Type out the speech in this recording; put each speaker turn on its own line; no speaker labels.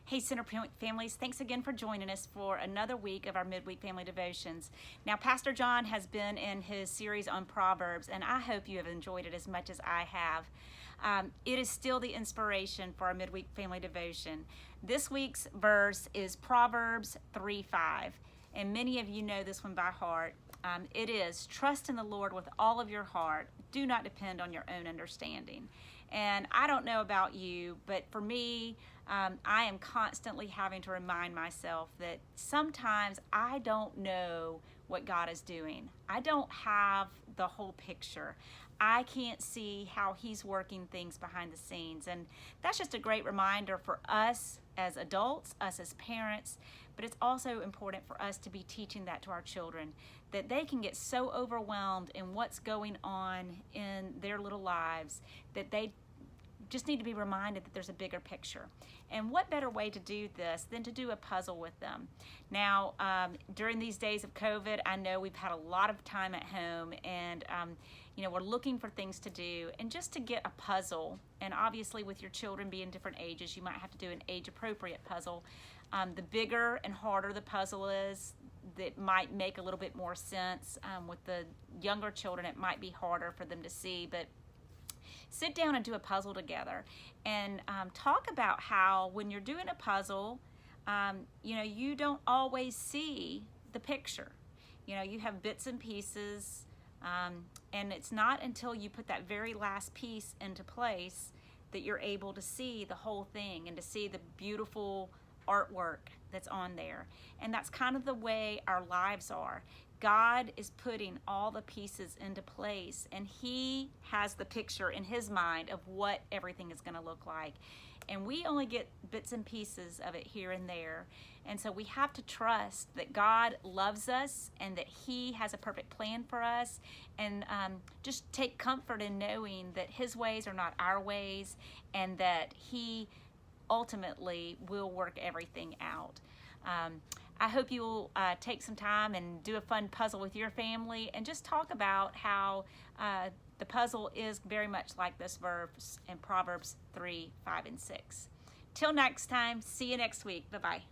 Hey, Centerpoint families, thanks again for joining us for another week of our Midweek Family Devotions. Now, Pastor John has been in his series on Proverbs, and I hope you have enjoyed it as much as I have. It is still the inspiration for our Midweek Family Devotion. This week's verse is Proverbs 3:5, and many of you know this one by heart. It is, trust in the Lord with all of your heart. Do not depend on your own understanding. And I don't know about you, but for me, I am constantly having to remind myself that sometimes I don't know what God is doing. I don't have the whole picture. I can't see how He's working things behind the scenes. And that's just a great reminder for us as adults, us as parents, but it's also important for us to be teaching that to our children, that they can get so overwhelmed in what's going on in their little lives that they just need to be reminded that there's a bigger picture. And what better way to do this than to do a puzzle with them? Now, during these days of COVID, I know we've had a lot of time at home, and we're looking for things to do, and just to get a puzzle, and obviously with your children being different ages, you might have to do an age-appropriate puzzle. The bigger and harder the puzzle is, that might make a little bit more sense. With the younger children, it might be harder for them to see, but sit down and do a puzzle together, and talk about how when you're doing a puzzle, you don't always see the picture. You have bits and pieces, and it's not until you put that very last piece into place that you're able to see the whole thing and to see the beautiful artwork that's on there. And that's kind of the way our lives are. God is putting all the pieces into place, and He has the picture in His mind of what everything is going to look like. And we only get bits and pieces of it here and there. And so we have to trust that God loves us and that He has a perfect plan for us, and just take comfort in knowing that His ways are not our ways, and that He ultimately will work everything out. I hope you will take some time and do a fun puzzle with your family, and just talk about how the puzzle is very much like this verse in Proverbs 3:5 and 6. Till next time, see you next week. Bye-bye.